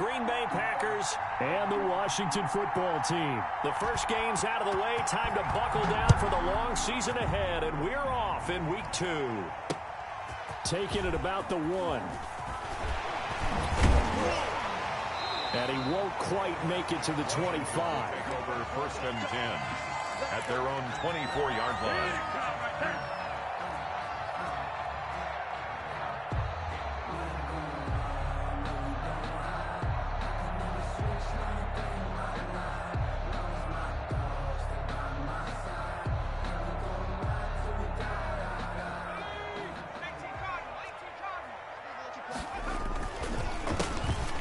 Green Bay Packers and the Washington football team. The first game's out of the way. Time to buckle down for the long season ahead, and we're off in week 2. Taking it about the 1. And he won't quite make it to the 25. Over 1st and 10 at their own 24-yard line.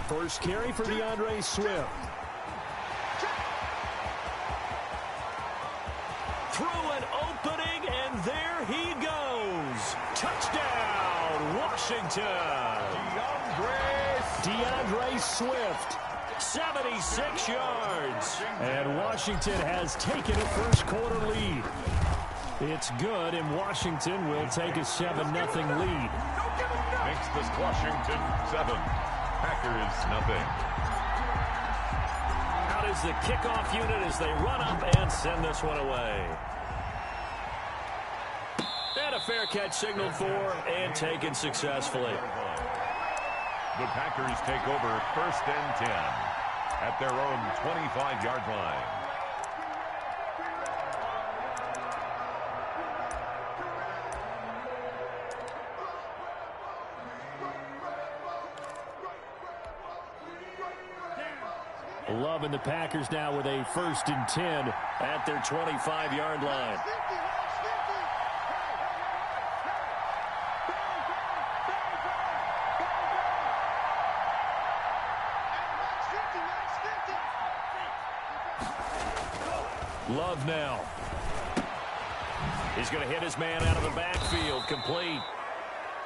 First carry for DeAndre Swift. Through an opening, and there he goes. Touchdown, Washington. DeAndre Swift, 76 yards. And Washington has taken a first-quarter lead. It's good, and Washington will take a 7-0 lead. Makes this Washington 7. Packers nothing. Out is the kickoff unit as they run up and send this one away. And a fair catch signaled for and taken successfully. The Packers take over 1st and 10 at their own 25-yard line. Love and the Packers now with a 1st and 10 at their 25-yard line. Love now. He's going to hit his man out of the backfield, complete.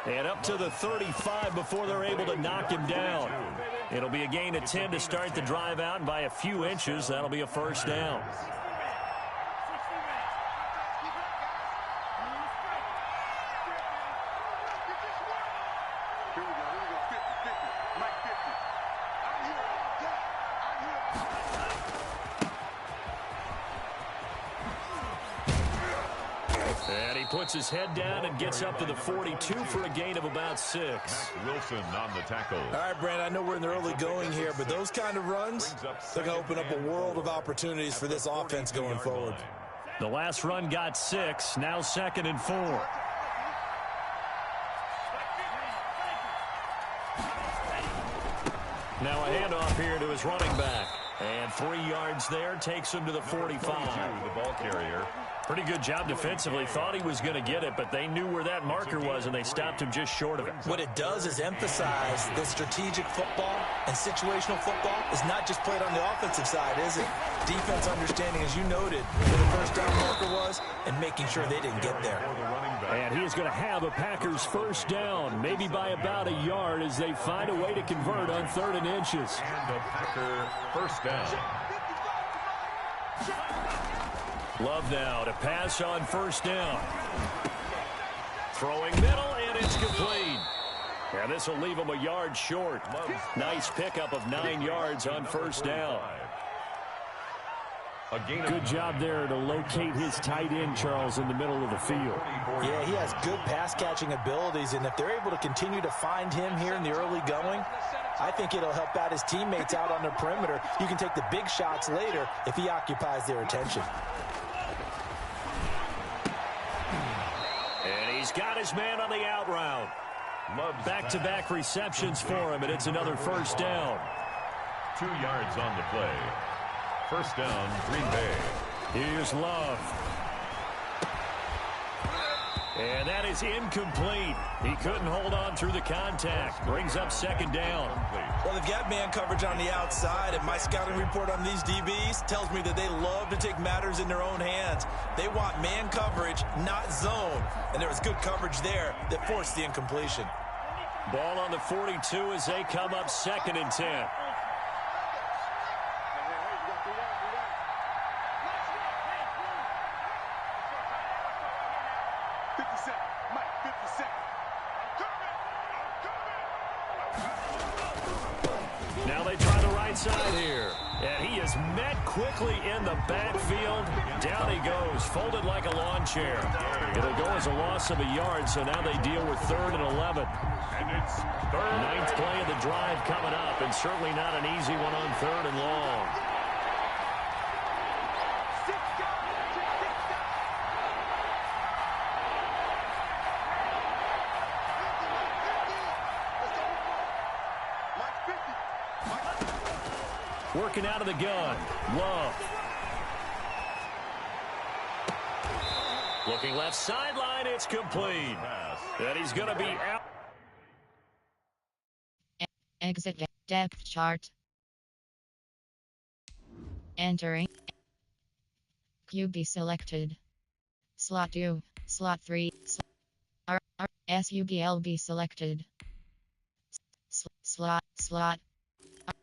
And up to the 35 before they're able to knock him down. It'll be a gain of 10 to start the drive out, and by a few inches, that'll be a first down. And he puts his head down and gets up to the 42 for a gain of about 6. Wilson on the tackle. All right, Brandon, I know we're in the early going here, but those kind of runs, they're going to open up a world of opportunities for this offense going forward. The last run got 6, now 2nd and 4. Now a handoff here to his running back. And 3 yards there takes him to the 45. The ball carrier. Pretty good job defensively. Thought he was going to get it, but they knew where that marker was, and they stopped him just short of it. What it does is emphasize that strategic football and situational football is not just played on the offensive side, is it? Defense understanding, as you noted, where the first down marker was and making sure they didn't get there. And he is going to have a Packers first down, maybe by about a yard as they find a way to convert on 3rd and inches. And a Packer first down. Love now to pass on 1st down. Throwing middle, and it's complete. And this will leave him a yard short. Nice pickup of 9 yards on 1st down. Good job there to locate his tight end, Charles, in the middle of the field. Yeah, he has good pass-catching abilities, and if they're able to continue to find him here in the early going, I think it'll help out his teammates out on the perimeter. You can take the big shots later if he occupies their attention. And he's got his man on the out route. Back-to-back receptions for him, and it's another first down. 2 yards on the play. First down, Green Bay. Here's Love. And that is incomplete. He couldn't hold on through the contact. Brings up 2nd down. Well, they've got man coverage on the outside, and my scouting report on these DBs tells me that they love to take matters in their own hands. They want man coverage, not zone. And there was good coverage there that forced the incompletion. Ball on the 42 as they come up 2nd and 10. Now they try right side here. And he is met quickly in the backfield. Down he goes, folded like a lawn chair. It'll go as a loss of a yard, so now they deal with 3rd and 11. And it's 3rd. 9th play of the drive coming up, and certainly not an easy one on 3rd and long. Working out of the gun. Love. Looking left sideline. It's complete. And he's going to be out. Exit depth chart. Entering. QB selected. Slot 2. Slot 3. SUBLB selected. Slot.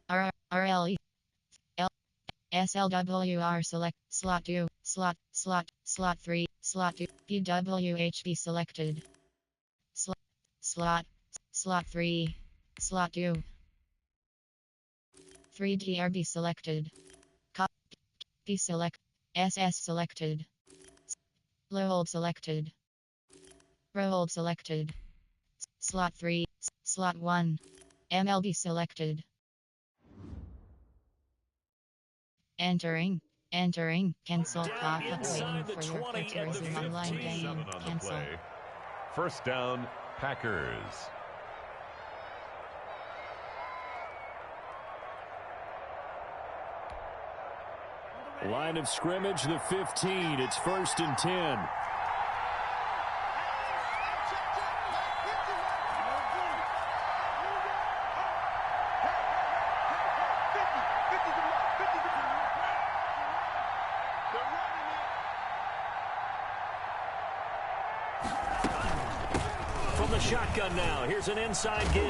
RLE. SLWR select. Slot 2. Slot 3. Slot 2. PWHB selected. Slot 3. Slot 2. 3DRB selected. P select. SS selected. Low hold selected. Row hold selected. Slot 3. Slot 1. MLB selected. Entering. Cancel. Clock up waiting for your cue to resume online game. Cancel. First down, Packers. Line of scrimmage, the 15. It's 1st and 10. Shotgun now. Here's an inside give.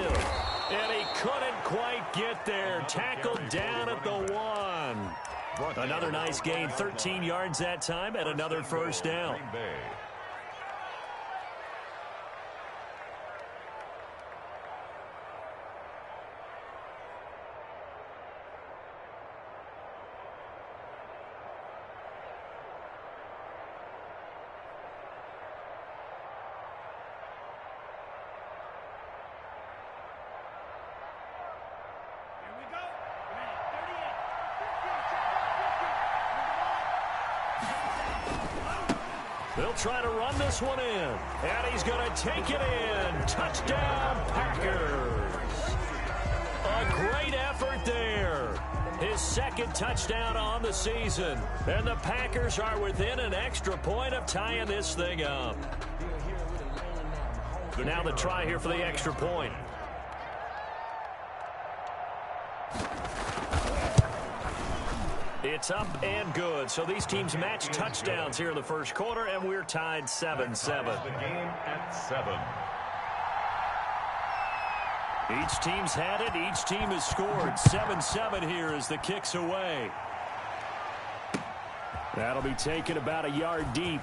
And he couldn't quite get there. Tackled down at the 1. Another nice gain. 13 yards that time and another first down. They'll try to run this one in. And he's going to take it in. Touchdown, Packers. A great effort there. His 2nd touchdown on the season. And the Packers are within an extra point of tying this thing up. Now the try here for the extra point. It's up and good. So these teams match touchdowns here in the first quarter, and we're tied 7-7. The game at 7. Each team's had it. Each team has scored. 7-7 here as the kick's away. That'll be taken about a yard deep.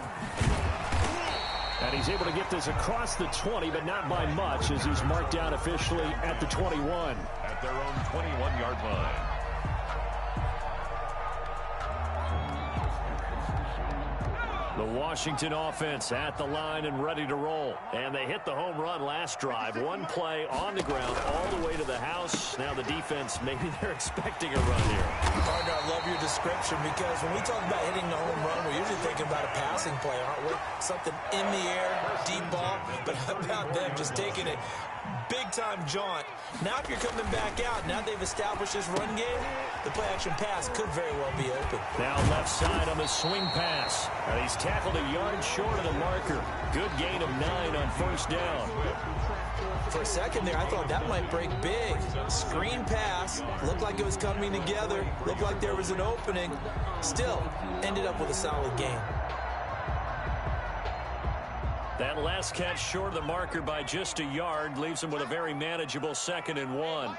And he's able to get this across the 20, but not by much, as he's marked down officially at the 21. At their own 21-yard line. The Washington offense at the line and ready to roll. And they hit the home run last drive. One play on the ground all the way to the house. Now the defense, maybe they're expecting a run here. Partner, I love your description, because when we talk about hitting the home run, we're usually thinking about a passing play, aren't we? Something in the air, deep ball. But how about them just taking it big-time jaunt? Now if you're coming back out, now they've established this run game, the play-action pass could very well be open. Now left side on the swing pass. And he's tackled a yard short of the marker. Good gain of 9 on first down. For a second there, I thought that might break big. Screen pass. Looked like it was coming together. Looked like there was an opening. Still, ended up with a solid gain. That last catch short of the marker by just a yard leaves him with a very manageable 2nd and 1.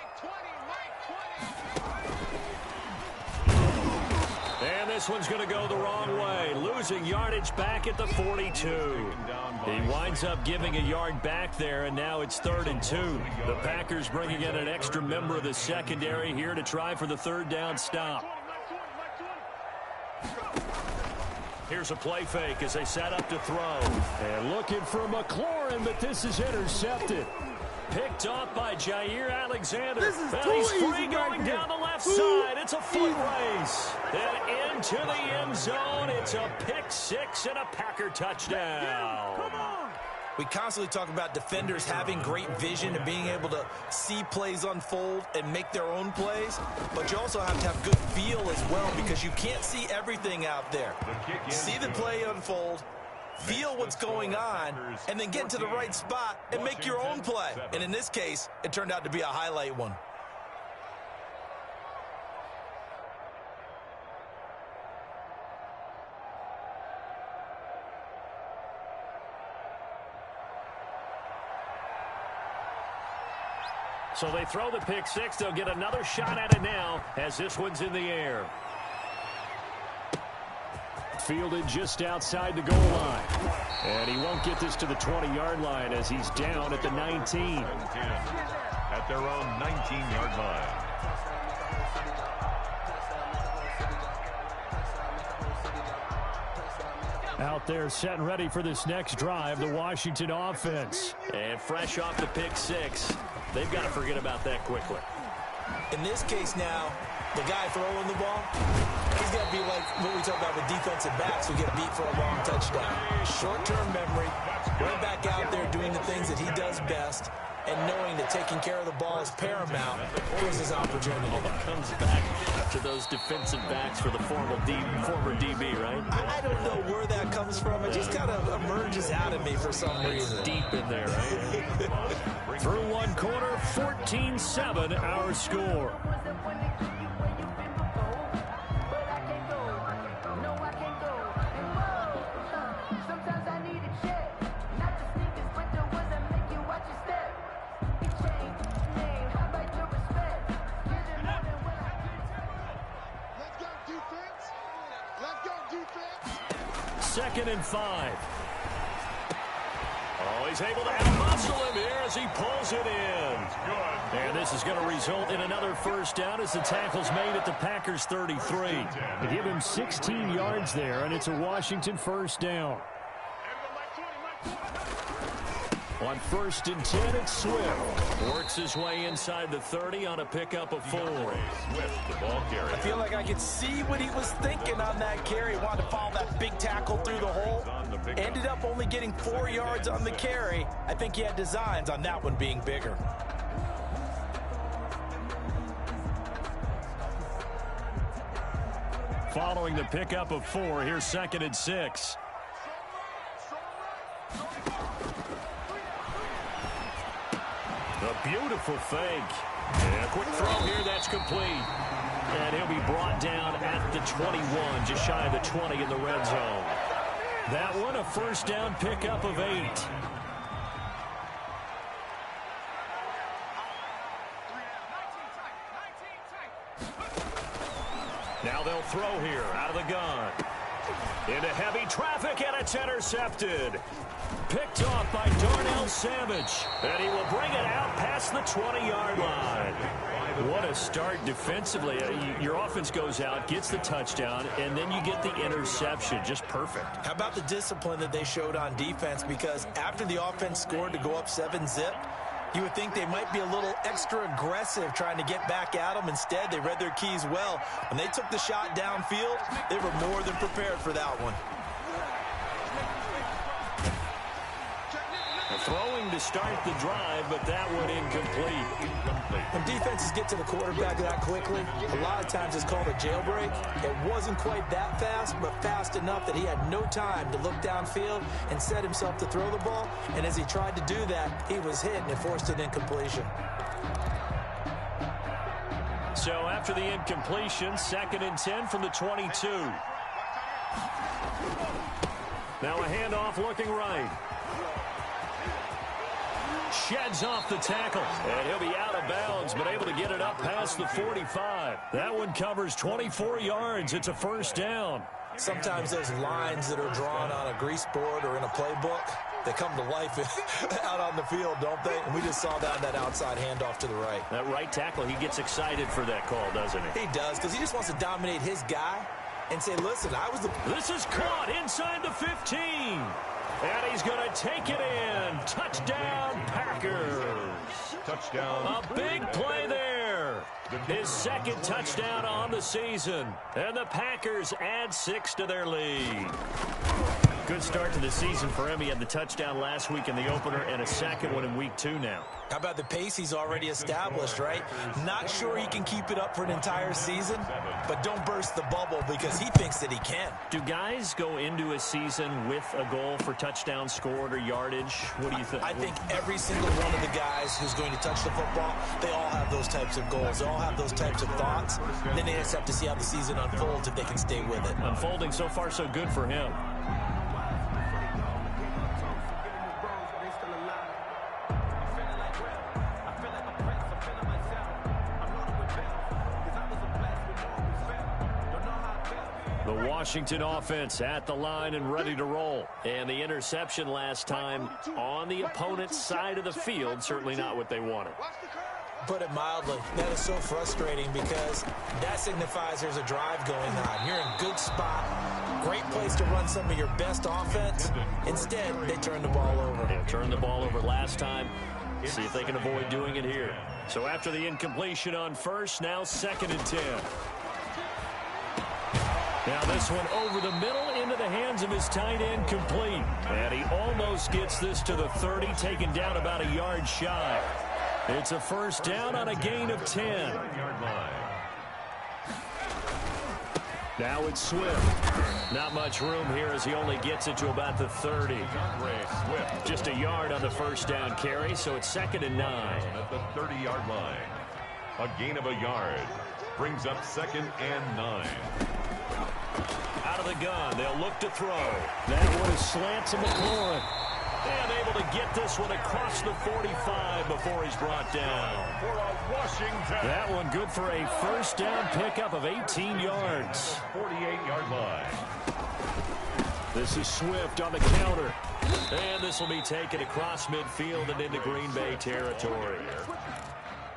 And this one's going to go the wrong way. Losing yardage back at the 42. He winds up giving a yard back there, and now it's 3rd and 2. The Packers bringing in an extra member of the secondary here to try for the 3rd down stop. Here's a play fake as they set up to throw. And looking for McLaurin, but this is intercepted. Picked off by Jair Alexander. He's free going down the left side. It's a foot race. Then into the end zone. It's a pick six and a Packer touchdown. Come on. We constantly talk about defenders having great vision and being able to see plays unfold and make their own plays. But you also have to have good feel as well because you can't see everything out there. See the play unfold, feel what's going on, and then get to the right spot and make your own play. And in this case, it turned out to be a highlight one. So they throw the pick six. They'll get another shot at it now as this one's in the air. Fielded just outside the goal line. And he won't get this to the 20-yard line as he's down at the 19. At their own 19-yard line. Out there set and ready for this next drive, the Washington offense. And fresh off the pick six, they've got to forget about that quickly. In this case now, the guy throwing the ball, he's got to be like what we talk about with defensive backs who get beat for a long touchdown. Short-term memory, right back out there doing the things that he does best, and knowing that taking care of the ball is paramount. Here's his opportunity. Comes back to those defensive backs for the former DB, right? I don't know where that comes from. It just kind of emerges out of me for some reason. Deep in there, right? Through one quarter, 14-7 our score. Second and 5. Oh, he's able to out-muscle him here as he pulls it in. And this is going to result in another first down as the tackle's made at the Packers' 33. They give him 16 yards there, and it's a Washington first down. On 1st and 10, it's Swift. Works his way inside the 30 on a pickup of 4. Swift, the ball carrier. I feel like I could see what he was thinking on that carry. Wanted to follow that big tackle through the hole. Ended up only getting 4 yards on the carry. I think he had designs on that one being bigger. Following the pickup of 4, here's 2nd and 6. A beautiful fake. And a quick throw here, that's complete. And he'll be brought down at the 21, just shy of the 20 in the red zone. That one, a first down pickup of 8. Now they'll throw here out of the gun. Into heavy traffic, and it's intercepted. Picked off by Darnell Savage. And he will bring it out past the 20-yard line. What a start defensively. Your offense goes out, gets the touchdown, and then you get the interception. Just perfect. How about the discipline that they showed on defense? Because after the offense scored to go up 7-zip, you would think they might be a little extra aggressive trying to get back at them. Instead, they read their keys well. When they took the shot downfield, they were more than prepared for that one. Throwing to start the drive, but that one incomplete. When defenses get to the quarterback that quickly, a lot of times it's called a jailbreak. It wasn't quite that fast, but fast enough that he had no time to look downfield and set himself to throw the ball. And as he tried to do that, he was hit and it forced an incompletion. So after the incompletion, 2nd and 10 from the 22. Now a handoff looking right. Sheds off the tackle. And he'll be out of bounds, but able to get it up past the 45. That one covers 24 yards. It's a first down. Sometimes those lines that are drawn on a grease board or in a playbook, they come to life out on the field, don't they? And we just saw that in that outside handoff to the right. That right tackle, he gets excited for that call, doesn't he? He does, because he just wants to dominate his guy and say, listen, I was the... This is caught inside the 15. And he's going to take it in. Touchdown, Packers. Touchdown. A big play there. His second touchdown on the season. And the Packers add 6 to their lead. Good start to the season for him. He had the touchdown last week in the opener and a second one in week 2 now. How about the pace he's already established, right? Not sure he can keep it up for an entire season, but don't burst the bubble because he thinks that he can. Do guys go into a season with a goal for touchdown scored or yardage? What do you think? I think every single one of the guys who's going to touch the football, they all have those types of goals. They all have those types of thoughts. And then they just have to see how the season unfolds if they can stay with it. Unfolding so far so good for him. The Washington offense at the line and ready to roll. And the interception last time on the opponent's side of the field, certainly not what they wanted. Put it mildly, that is so frustrating because that signifies there's a drive going on. You're in a good spot, great place to run some of your best offense. Instead, they turn the ball over. They turned the ball over last time. See if they can avoid doing it here. So after the incompletion on first, now 2nd and 10. Now this one over the middle into the hands of his tight end, complete. And he almost gets this to the 30, taken down about a yard shy. It's a first down on a gain of 10. Now it's Swift. Not much room here as he only gets it to about the 30. Just a yard on the first down carry, so it's 2nd and 9. At the 30-yard line. A gain of a yard. Brings up 2nd and 9. Out of the gun, they'll look to throw. That one is slants to McLaurin. And able to get this one across the 45 before he's brought down. For Washington. That one good for a first down pickup of 18 yards. 48-yard line. This is Swift on the counter. And this will be taken across midfield and into Green Bay territory.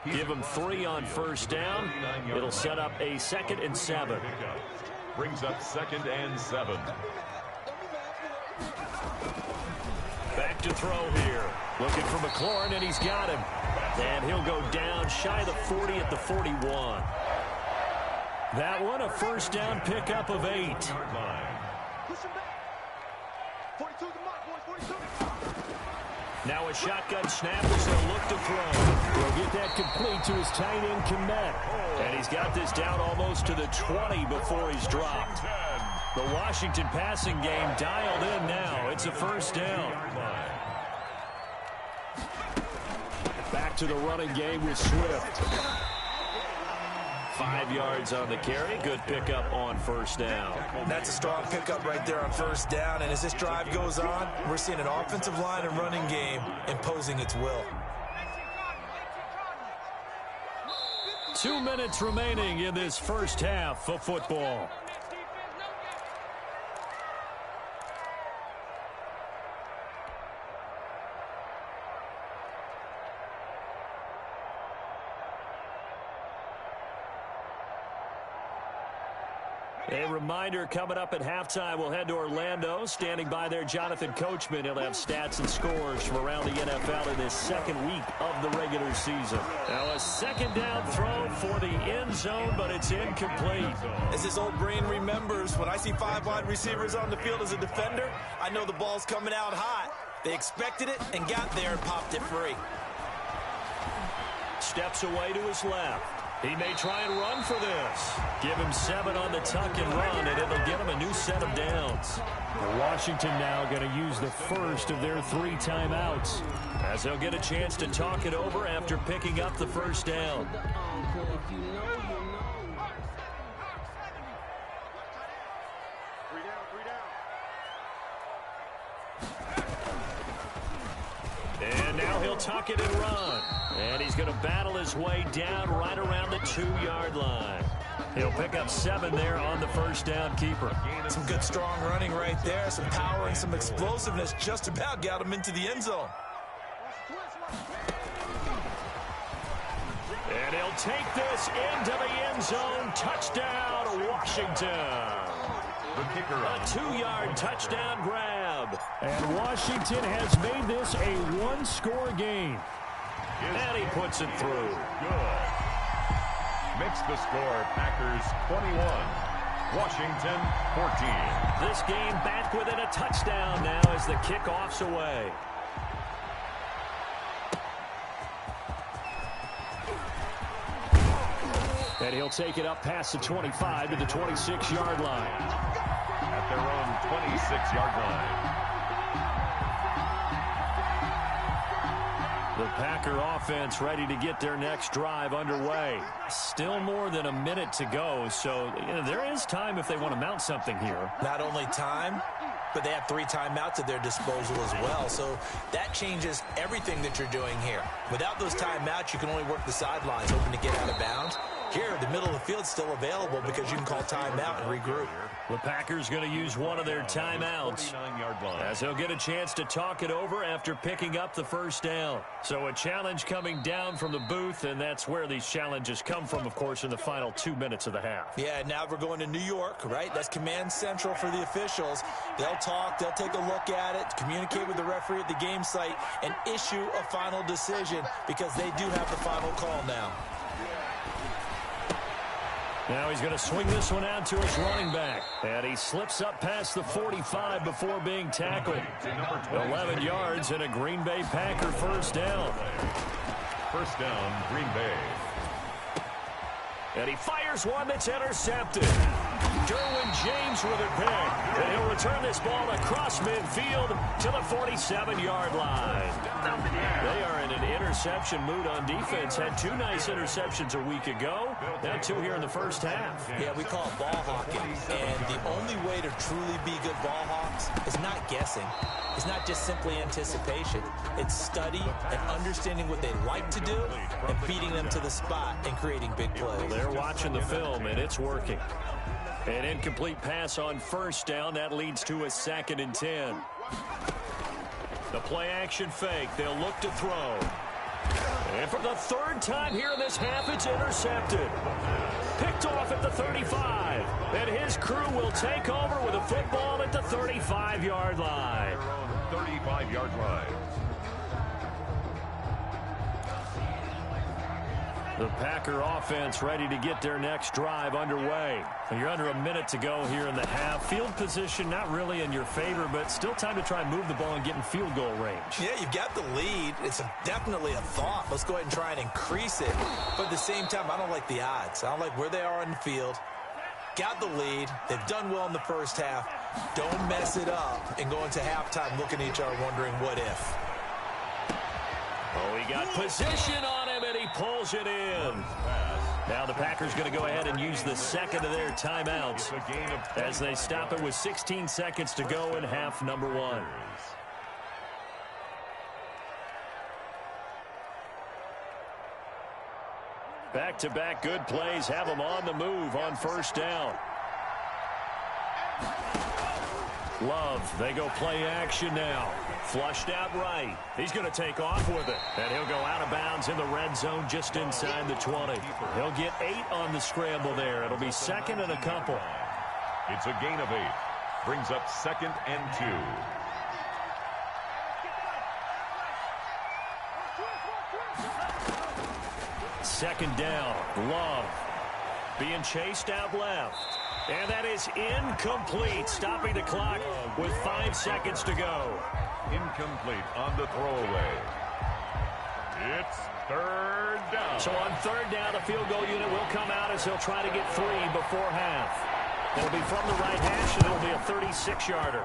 Give him 3 on first down. It'll set up a 2nd and 7. Brings up 2nd and 7. Back to throw here. Looking for McLaurin, and he's got him. And he'll go down shy of the 40 at the 41. That one, a first down pickup of 8. Now a shotgun snap as they'll look to throw. He'll get that complete to his tight end, Komet. And he's got this down almost to the 20 before he's dropped. The Washington passing game dialed in now. It's a first down. Back to the running game with Swift. 5 yards on the carry. Good pickup on first down. That's a strong pickup right there on first down. And as this drive goes on, we're seeing an offensive line and running game imposing its will. 2 minutes remaining in this first half of football. A reminder, coming up at halftime, we'll head to Orlando. Standing by there, Jonathan Coachman. He'll have stats and scores from around the NFL in this second week of the regular season. Now a second down throw for the end zone, but it's incomplete. As his old brain remembers, when I see 5 wide receivers on the field as a defender, I know the ball's coming out hot. They expected it and got there and popped it free. Steps away to his left. He may try and run for this. Give him 7 on the tuck and run, and it'll get him a new set of downs. Washington now going to use the first of their 3 timeouts, as they'll get a chance to talk it over after picking up the first down. And now he'll tuck it and run. And he's going to battle his way down right around the 2-yard line. He'll pick up 7 there on the first down keeper. Some good strong running right there. Some power and some explosiveness just about got him into the end zone. And he'll take this into the end zone. Touchdown, Washington. The kicker. A 2-yard touchdown grab. And Washington has made this a 1-score game. And he puts it through. Good. Makes the score Packers 21, Washington 14. This game back within a touchdown now as the kickoff's away. And he'll take it up past the 25 to the 26-yard line. At their own 26-yard line. The Packer offense ready to get their next drive underway. Still more than a minute to go, so there is time if they want to mount something here. Not only time, but they have 3 timeouts at their disposal as well, so that changes everything that you're doing here. Without those timeouts, you can only work the sidelines, hoping to get out of bounds. Here, the middle of the field's still available because you can call timeout and regroup. The Packers going to use one of their timeouts as he'll get a chance to talk it over after picking up the first down. So a challenge coming down from the booth, and that's where these challenges come from, of course, in the final 2 minutes of the half. Yeah, now we're going to New York, right? That's command central for the officials. They'll talk, they'll take a look at it, communicate with the referee at the game site, and issue a final decision because they do have the final call now. Now he's going to swing this one out to his running back. And he slips up past the 45 before being tackled. 11 yards and a Green Bay Packer first down. First down, Green Bay. And he fires one that's intercepted. Derwin James with a pick. And he'll return this ball across midfield to the 47-yard line. They are in an interception mood on defense. Had 2 nice interceptions a week ago. Now 2 here in the first half. Yeah, we call it ball hawking. And the only way to truly be good ball hawks is not guessing. It's not just simply anticipation. It's study and understanding what they like to do and feeding them to the spot and creating big plays. They're watching the film, and it's working. An incomplete pass on first down. That leads to a 2nd and 10. The play-action fake. They'll look to throw. And for the 3rd time here in this half, it's intercepted. Picked off at the 35. And his crew will take over with a football at the 35-yard line. 35-yard line. The Packer offense ready to get their next drive underway. And you're under a minute to go here in the half. Field position not really in your favor, but still time to try and move the ball and get in field goal range. Yeah, you've got the lead. It's definitely a thought. Let's go ahead and try and increase it. But at the same time, I don't like the odds. I don't like where they are on the field. Got the lead. They've done well in the first half. Don't mess it up and go into halftime looking at each other wondering what if. Oh, he got position on him, and he pulls it in. Now the Packers going to go ahead and use the 2nd of their timeouts as they stop it with 16 seconds to go in half number 1. Back-to-back good plays have them on the move on first down. Love, they go play action now. Flushed out right. He's going to take off with it. And he'll go out of bounds in the red zone just inside the 20. He'll get 8 on the scramble there. It'll be 2nd and a couple. It's a gain of 8. Brings up 2nd and 2. Second down. Love being chased out left. And that is incomplete, stopping the clock with 5 seconds to go. Incomplete on the throwaway. It's 3rd down. So on 3rd down, the field goal unit will come out as he'll try to get 3 before half. It'll be from the right hash, and it'll be a 36-yarder.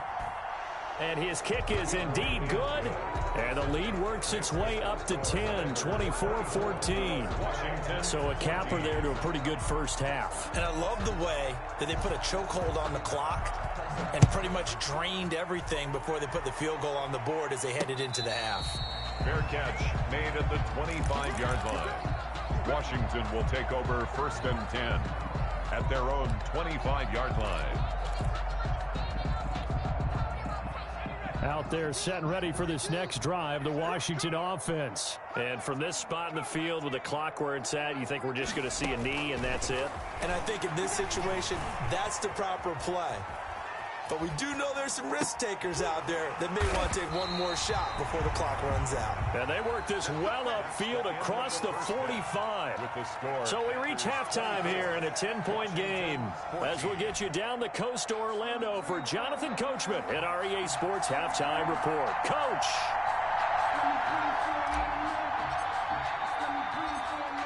And his kick is indeed good. And the lead works its way up to 10, 24-14. So a capper there to a pretty good first half. And I love the way that they put a chokehold on the clock and pretty much drained everything before they put the field goal on the board as they headed into the half. Fair catch made at the 25-yard line. Washington will take over 1st and 10 at their own 25-yard line. Out there set and ready for this next drive, the Washington offense. And from this spot in the field with the clock where it's at, you think we're just going to see a knee and that's it? And I think in this situation, that's the proper play. But we do know there's some risk takers out there that may want to take one more shot before the clock runs out. And they work this well upfield across the 45. So we reach halftime here in a 10-point game. As we'll get you down the coast to Orlando for Jonathan Coachman at our EA Sports Halftime Report. Coach!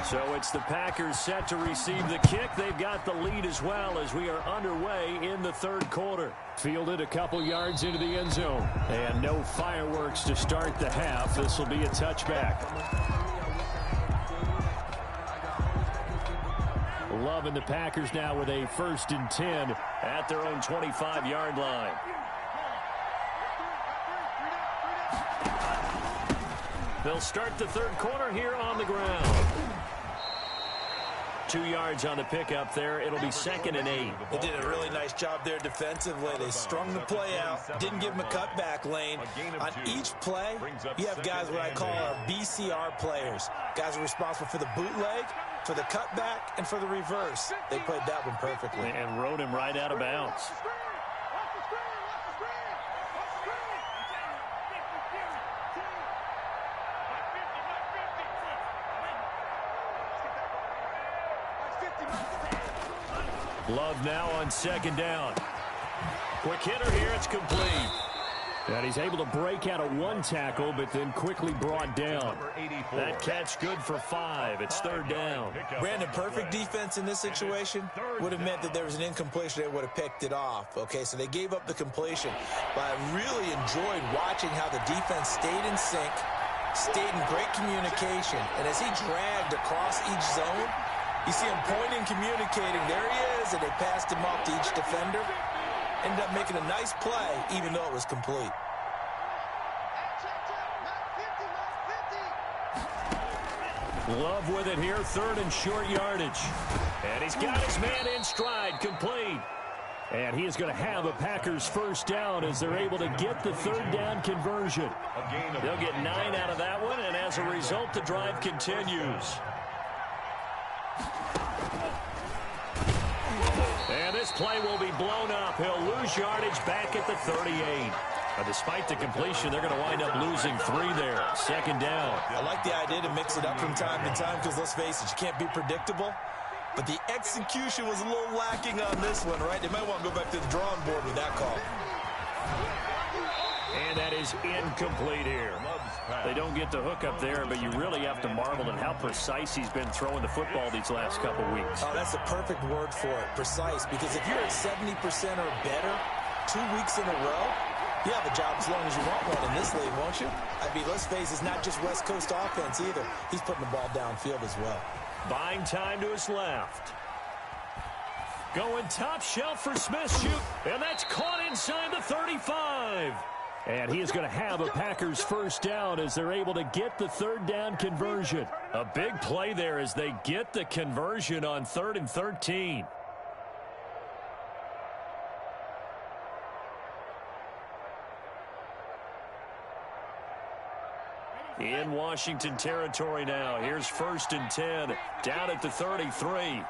So it's the Packers set to receive the kick. They've got the lead as well as we are underway in the third quarter. Fielded a couple yards into the end zone. And no fireworks to start the half. This will be a touchback. Love and the Packers now with a 1st and 10 at their own 25-yard line. They'll start the third quarter here on the ground. 2 yards on the pickup there. It'll be 2nd and 8. They did a really nice job there defensively. They strung the play out, didn't give them a cutback lane. On each play, you have guys what I call our BCR players. Guys are responsible for the bootleg, for the cutback, and for the reverse. They played that one perfectly. And rode him right out of bounds. Love now on 2nd down. Quick hitter here. It's complete. And he's able to break out of one tackle, but then quickly brought down. That catch good for 5. It's 3rd down. Brandon, perfect defense in this situation would have meant that there was an incompletion. They would have picked it off. Okay, so they gave up the completion. But I really enjoyed watching how the defense stayed in sync, stayed in great communication. And as he dragged across each zone, you see him pointing, communicating. There he is, and they passed him off to each defender. Ended up making a nice play, even though it was complete. Love with it here, 3rd and short yardage. And he's got his man in stride, complete. And he is going to have a Packers 1st down as they're able to get the 3rd down conversion. They'll get 9 out of that one, and as a result, the drive continues. And this play will be blown up. He'll lose yardage back at the 38. Despite the completion, they're going to wind up losing 3 there. 2nd down. I like the idea to mix it up from time to time because, let's face it, you can't be predictable. But the execution was a little lacking on this one, right? They might want to go back to the drawing board with that call. And that is incomplete here. They don't get the hook up there, but you really have to marvel at how precise he's been throwing the football these last couple weeks. Oh, that's the perfect word for it, precise. Because if you're at 70% or better 2 weeks in a row, you have a job as long as you want one in this league, won't you? I mean, let's face it, it's not just West Coast offense either. He's putting the ball downfield as well. Buying time to his left. Going top shelf for Smith, shoot. And that's caught inside the 35. And he is going to have a Packers 1st down as they're able to get the 3rd down conversion. A big play there as they get the conversion on 3rd and 13. In Washington territory now. Here's 1st and 10 down at the 33.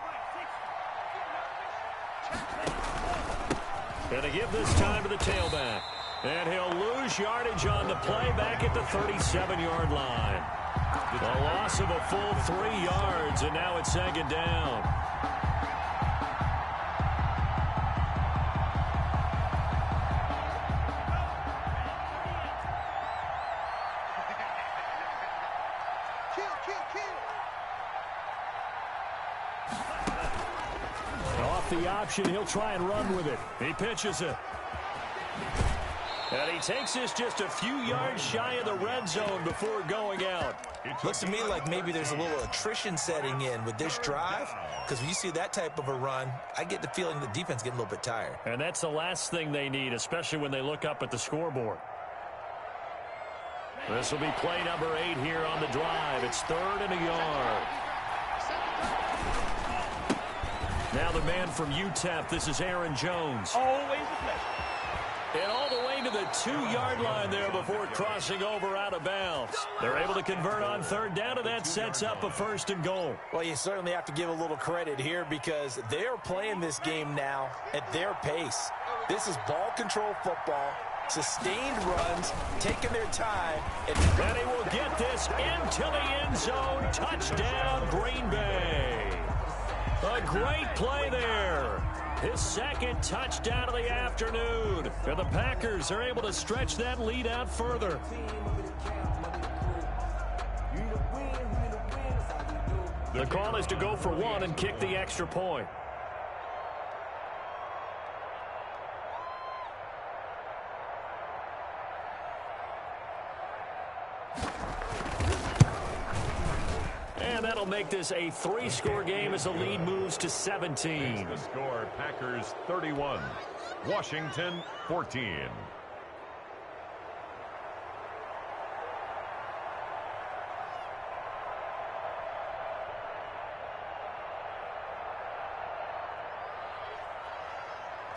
And they give this time to the tailback. And he'll lose yardage on the play back at the 37-yard line. A loss of a full 3 yards, and now it's 2nd down. Off the option, he'll try and run with it. He pitches it. And he takes this just a few yards shy of the red zone before going out. Looks to me like maybe there's a little attrition setting in with this drive, because when you see that type of a run, I get the feeling the defense getting a little bit tired. And that's the last thing they need, especially when they look up at the scoreboard. This will be play number 8 here on the drive. It's 3rd and a yard. Now the man from UTEP, this is Aaron Jones. Always a pleasure. And all the way to the 2-yard line there before crossing over out of bounds. They're able to convert on 3rd down, and that sets up a 1st and goal. Well, you certainly have to give a little credit here because they are playing this game now at their pace. This is ball control football, sustained runs, taking their time. And he will get this into the end zone. Touchdown, Green Bay. A great play there. His 2nd touchdown of the afternoon. And the Packers are able to stretch that lead out further. The call is to go for 1 and kick the extra point. And that'll make this a 3-score game as the lead moves to 17. The score, Packers 31, Washington 14.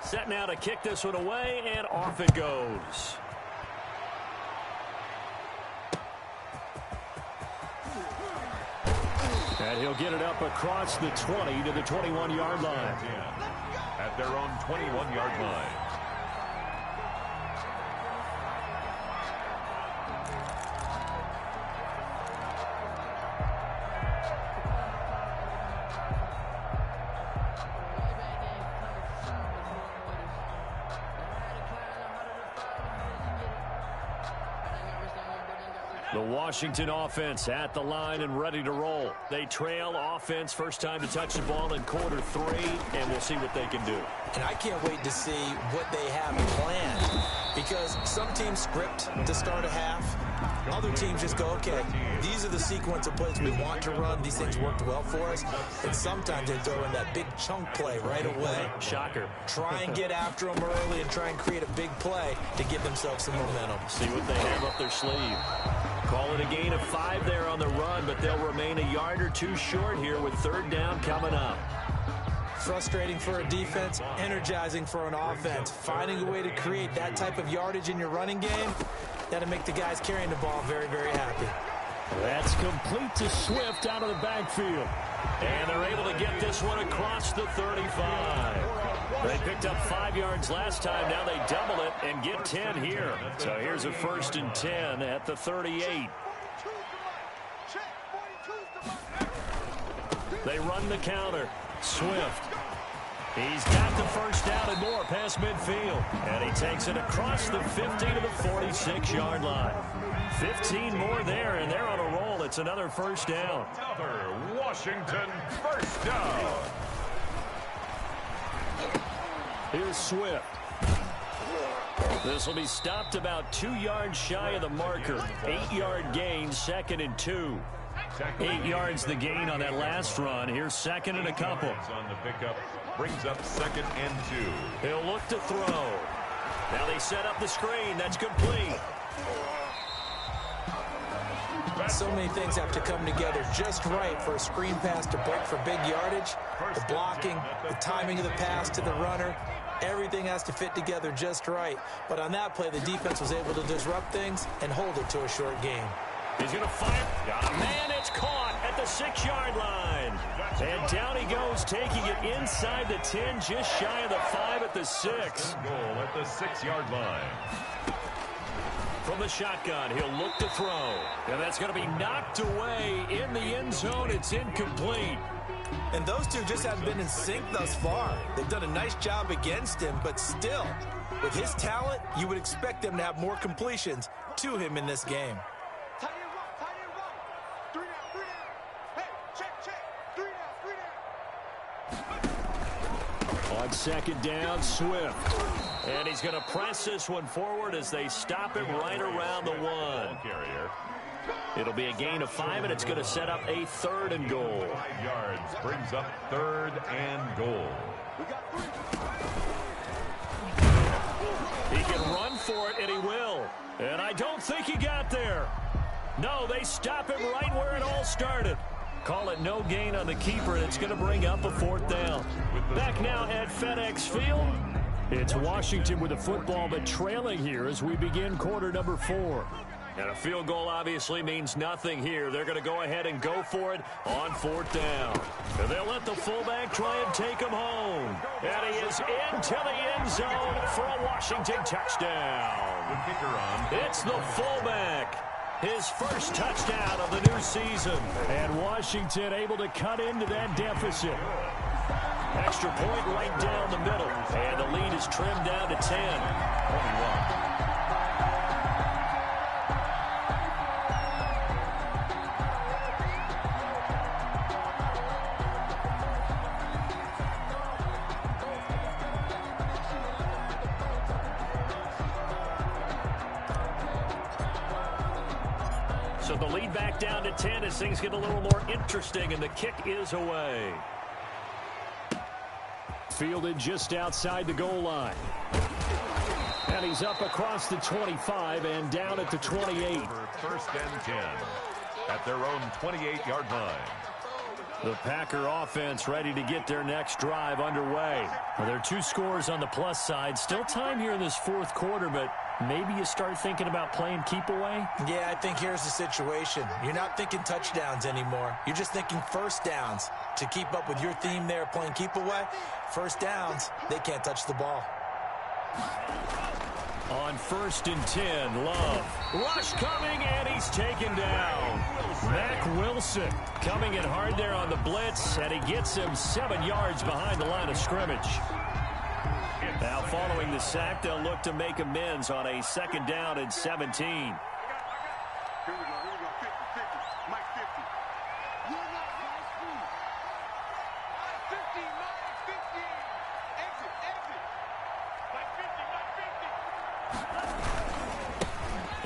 Set now to kick this one away, and off it goes. And he'll get it up across the 20 to the 21-yard line. At their own 21-yard line. The Washington offense at the line and ready to roll. They trail offense, first time to touch the ball in quarter 3, and we'll see what they can do. And I can't wait to see what they have planned because some teams script to start a half. Other teams just go, okay, these are the sequence of plays we want to run. These things worked well for us. And sometimes they throw in that big chunk play right away. Shocker. Try and get after them early and try and create a big play to give themselves some momentum. See what they have up their sleeve. Call it a gain of 5 there on the run, but they'll remain a yard or 2 short here with 3rd down coming up. Frustrating for a defense, energizing for an offense. Finding a way to create that type of yardage in your running game, that'll make the guys carrying the ball very, very happy. That's complete to Swift out of the backfield. And they're able to get this one across the 35. They picked up 5 yards last time. Now they double it and get 10 here. So here's a 1st and 10 at the 38. They run the counter. Swift. He's got the 1st down and more past midfield. And he takes it across the 50 to the 46-yard line. 15 more there, and they're on a roll. It's another 1st down. Another Washington 1st down. Here's Swift. This will be stopped about 2 yards shy of the marker. 8-yard gain, 2nd and 2. 8 yards the gain on that last run. Here's 2nd and a couple. On the pickup, brings up 2nd and 2. He'll look to throw. Now they set up the screen. That's complete. So many things have to come together just right for a screen pass to break for big yardage. The blocking, the timing of the pass to the runner, everything has to fit together just right. But on that play, the defense was able to disrupt things and hold it to a short game. He's going to fire. Man, it's caught at the 6-yard line. And down he goes, taking it inside the 10, just shy of the 5 at the 6. Goal at the 6-yard line. From the shotgun, he'll look to throw. And that's going to be knocked away in the end zone. It's incomplete. And those two just haven't been in sync thus far. They've done a nice job against him, but still, with his talent, you would expect them to have more completions to him in this game. On 2nd down, Swift. And he's going to press this one forward as they stop it right around the 1. Carrier. It'll be a gain of 5, and it's going to set up a 3rd and goal. 5 yards brings up 3rd and goal. He can run for it, and he will. And I don't think he got there? No, they stop him right where it all started. Call it no gain on the keeper, and it's going to bring up a 4th down. Back now at FedEx Field. It's Washington with the football, but trailing here as we begin quarter number 4. And a field goal obviously means nothing here. They're going to go ahead and go for it on 4th down. And they'll let the fullback try and take him home. And he is into the end zone for a Washington touchdown. It's the fullback. His first touchdown of the new season. And Washington able to cut into that deficit. Extra point right down the middle. And the lead is trimmed down to 10. 21. So the lead back down to 10 as things get a little more interesting, and the kick is away. Fielded just outside the goal line. And he's up across the 25 and down at the 28. First and 10 at their own 28-yard line. The Packer offense ready to get their next drive underway. Well, there are 2 scores on the plus side. Still time here in this 4th quarter, but maybe you start thinking about playing keep away? Yeah, I think here's the situation. You're not thinking touchdowns anymore. You're just thinking first downs. To keep up with your theme there, playing keep away, first downs, they can't touch the ball. On 1st and 10, Love. Rush coming, and he's taken down. Mack Wilson coming in hard there on the blitz, and he gets him 7 yards behind the line of scrimmage. Now following the sack, they'll look to make amends on a 2nd down and 17.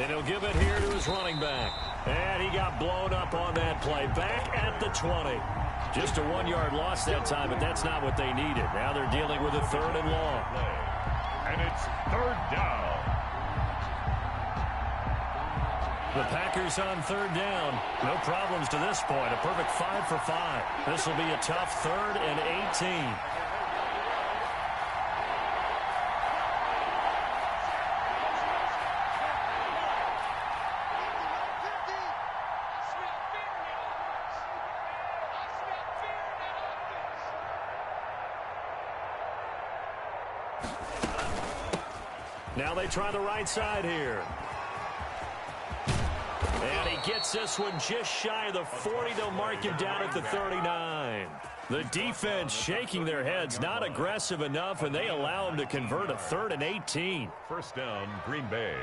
And he'll give it here to his running back. And he got blown up on that play. Back at the 20. Just a 1-yard loss that time, but that's not what they needed. Now they're dealing with a 3rd and long. And it's 3rd down. The Packers on 3rd down. No problems to this point. A perfect 5 for 5. This will be a tough 3rd and 18. Now they try the right side here. And he gets this one just shy of the 40. They'll mark him down at the 39. The defense shaking their heads, not aggressive enough, and they allow him to convert a 3rd and 18. First down, Green Bay.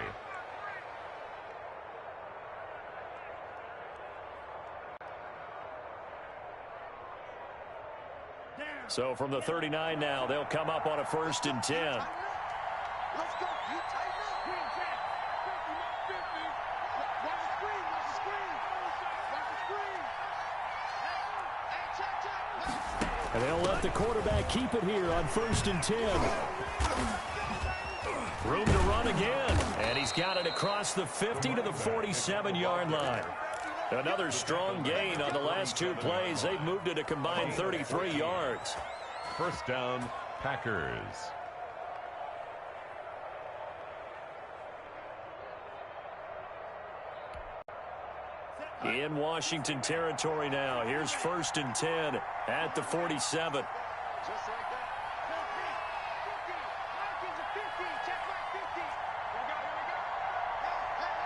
So from the 39 now, they'll come up on a 1st and 10. Let's go. You tighten up. Green Jack. 50, 50. Watch the screen. Watch the screen. Watch the screen. Hey, check. And they'll let the quarterback keep it here on 1st and 10. Room to run again. And he's got it across the 50 to the 47-yard line. Another strong gain on the last 2 plays. They've moved it a combined 33 yards. First down, Packers. In Washington territory now. Here's 1st and 10 at the 47. Just like that. 50. 50. Markings of 50. Check mark 50. Here we go. Here we go. Hey.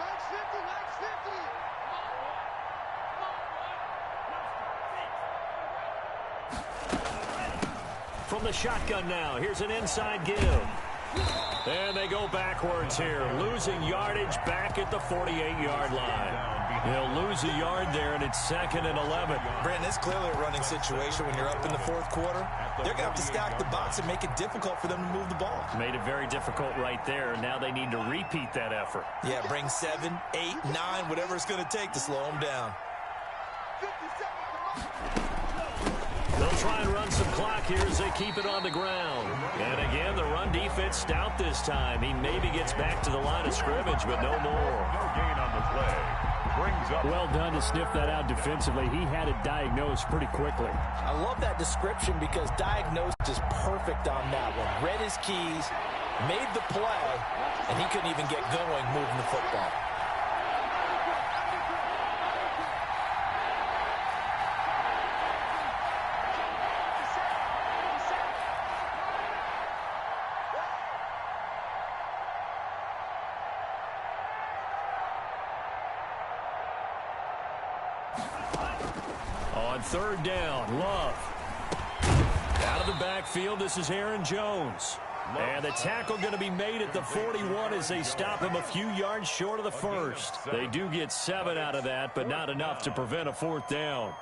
Mark's 50. Mark's 50. From the shotgun now. Here's an inside give. And they go backwards here, losing yardage back at the 48-yard line. They'll lose a yard there, and it's 2nd and 11. Brandon, it's clearly a running situation when you're up in the 4th quarter. They're going to have to stack the box and make it difficult for them to move the ball. Made it very difficult right there. Now they need to repeat that effort. Yeah, bring 7, 8, 9, whatever it's going to take to slow them down. 57. The They'll try and run some clock here as they keep it on the ground. And again, the run defense stout this time. He maybe gets back to the line of scrimmage, but no more. No gain on the play. Brings up. Well done to sniff that out defensively. He had it diagnosed pretty quickly. I love that description because diagnosed is perfect on that one. Read his keys, made the play, and he couldn't even get going moving the football. On third down, Love. Out of the backfield, this is Aaron Jones. And the tackle going to be made at the 41 as they stop him a few yards short of the first. They do get 7 out of that, but not enough to prevent a fourth down.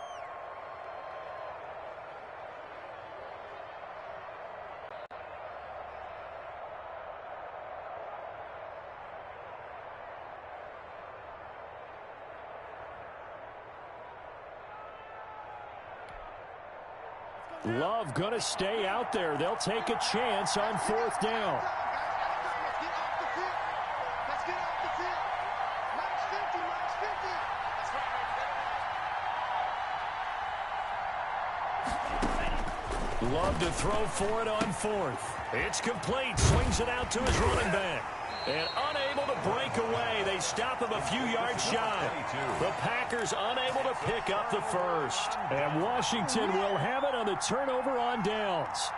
Love going to stay out there. They'll take a chance on fourth down. Let's get off the field. Max 50, Max 50. Love to throw for it on fourth. It's complete. Swings it out to his running back. And unable to break away. They stop him a few yards shy. The Packers unable to pick up the first. And Washington will have it on the turnover on downs.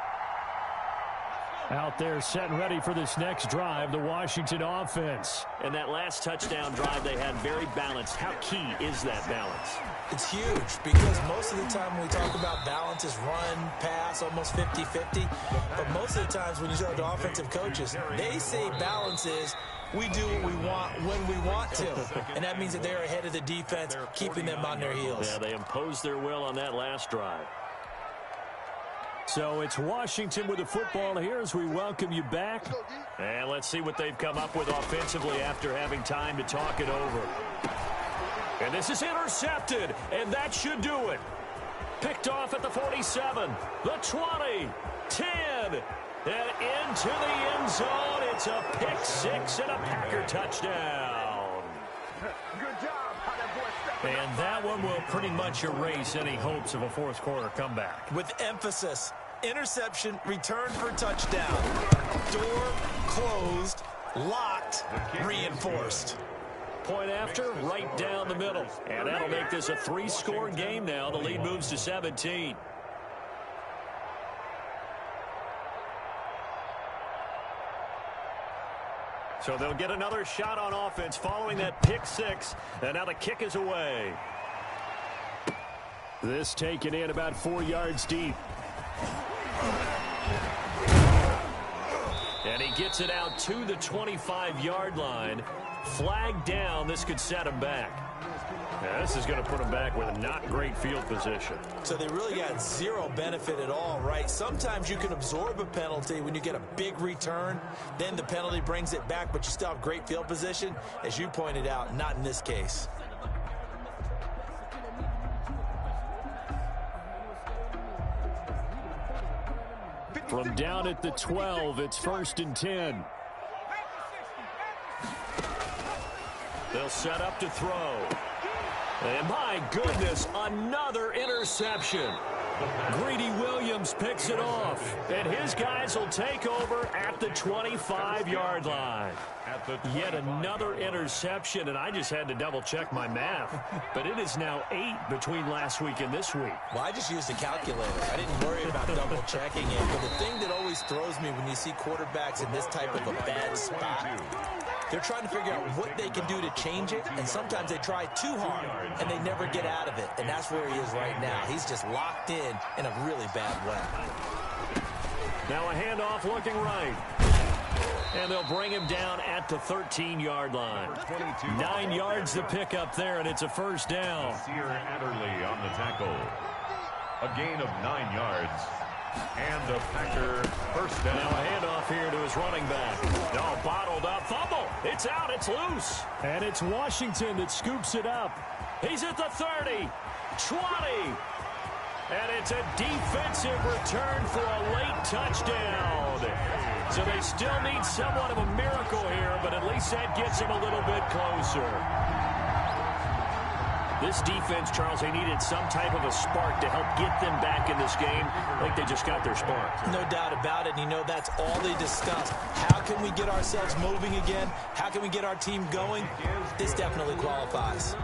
Out there set and ready for this next drive, the Washington offense. And that last touchdown drive they had very balanced. How key is that balance? It's huge because most of the time when we talk about balance is run, pass, almost 50-50. But most of the times when you talk to offensive coaches, they say balance is we do what we want when we want to. And that means that they're ahead of the defense, keeping them on their heels. Yeah, they imposed their will on that last drive. So it's Washington with the football here as we welcome you back. And let's see what they've come up with offensively after having time to talk it over. And this is intercepted, and that should do it. Picked off at the 47, the 20, 10, and into the end zone. It's a pick six and a Packer touchdown. Good job. And that one will pretty much erase any hopes of a fourth quarter comeback. With emphasis, interception, return for touchdown. Door closed, locked, reinforced. Point after, right down the middle. And that'll make this a 3-score game now. The lead moves to 17. So they'll get another shot on offense following that pick six. And now the kick is away. This taken in about 4 yards deep. And he gets it out to the 25-yard line. Flag down. This could set him back. Now, this is going to put him back with a not great field position. So they really got zero benefit at all, right? Sometimes you can absorb a penalty when you get a big return. Then the penalty brings it back, but you still have great field position. As you pointed out, not in this case. From down at the 12, it's 1st and 10. They'll set up to throw. And my goodness, another interception. Greedy Williams picks it off. And his guys will take over at the 25-yard line. Yet another interception, and I just had to double-check my math. But it is now 8 between last week and this week. Well, I just used a calculator. I didn't worry about double-checking it. But the thing that always throws me when you see quarterbacks in this type of a bad spot, they're trying to figure out what they can do to change it, and sometimes they try too hard, and they never get out of it. And that's where he is right now. He's just locked in a really bad way. Now a handoff looking right. And they'll bring him down at the 13-yard line. 9 yards to pick up there, and it's a first down. Sear Adderley on the tackle. A gain of 9 yards. And a Packer first down. Now a handoff here to his running back. Oh, bottled up. Fumble. It's out. It's loose. And it's Washington that scoops it up. He's at the 30, 20. And it's a defensive return for a late touchdown. So they still need somewhat of a miracle here, but at least that gets them a little bit closer. This defense, Charles, they needed some type of a spark to help get them back in this game. I think they just got their spark. No doubt about it. And you know, that's all they discussed. How can we get ourselves moving again? How can we get our team going? This definitely qualifies.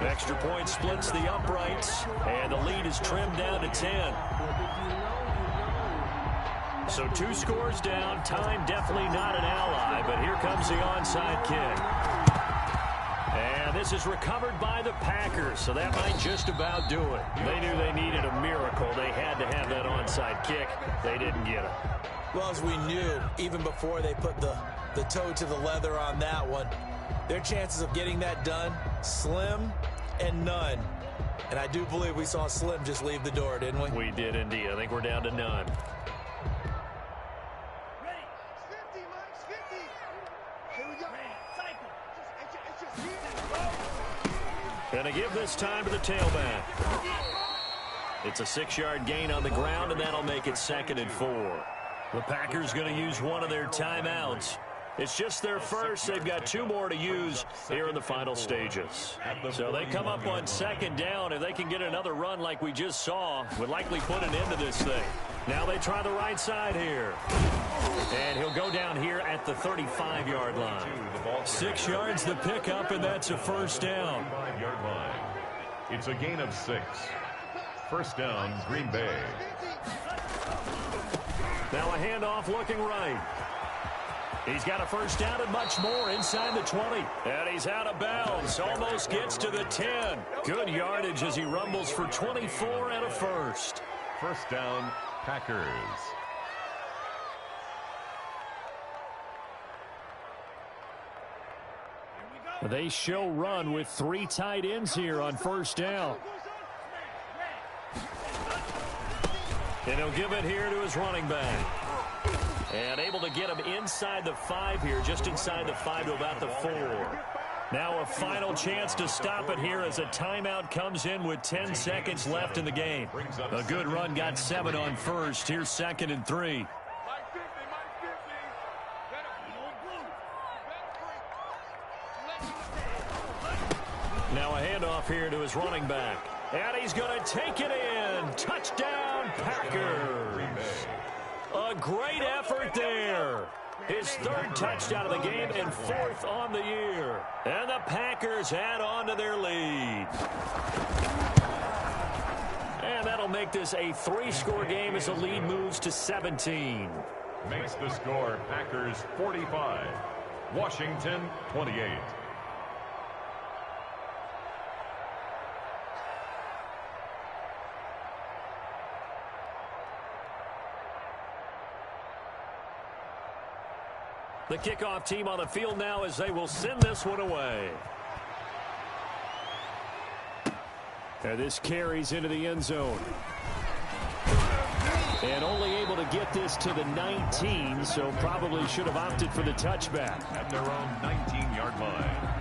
Extra point splits the uprights, and the lead is trimmed down to 10. So 2 scores down. Time definitely not an ally, but here comes the onside kick. And this is recovered by the Packers, so that might just about do it. They knew they needed a miracle. They had to have that onside kick. They didn't get it. Well, as we knew, even before they put the toe to the leather on that one, their chances of getting that done, slim and none. And I do believe we saw Slim just leave the door, didn't we? We did indeed. I think we're down to none. And they give this time to the tailback. It's a 6-yard gain on the ground, and that'll make it 2nd and 4. The Packers going to use one of their timeouts. It's just their first. They've got 2 more to use here in the final stages. So they come up on 2nd down. If they can get another run like we just saw, would likely put an end to this thing. Now they try the right side here. And he'll go down here at the 35-yard line. 6 yards the pickup, and that's a 1st down. It's a gain of 6. 1st down, Green Bay. Now a handoff looking right. He's got a 1st down and much more inside the 20. And he's out of bounds. Almost gets to the 10. Good yardage as he rumbles for 24 and a 1st. 1st down, Packers. They show run with 3 tight ends here on 1st down. And he'll give it here to his running back. And able to get him inside the 5 here, just inside the 5 to about the 4. Now a final chance to stop it here as a timeout comes in with 10 seconds left in the game. A good run got 7 on 1st. Here's 2nd and 3. Now a handoff here to his running back. And he's going to take it in. Touchdown, Packers. A great effort there. His 3rd touchdown of the game and 4th on the year. And the Packers add on to their lead. And that'll make this a 3-score game as the lead moves to 17. Makes the score Packers 45. Washington 28. The kickoff team on the field now as they will send this one away. And this carries into the end zone. And only able to get this to the 19, so probably should have opted for the touchback. At their own 19-yard line.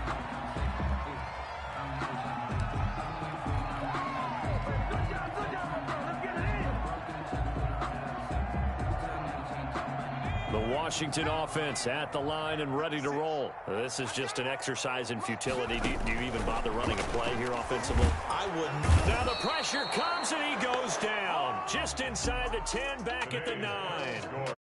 The Washington offense at the line and ready to roll. This is just an exercise in futility. Do you even bother running a play here offensively? I wouldn't. Now the pressure comes and he goes down. Just inside the 10, back at the 9.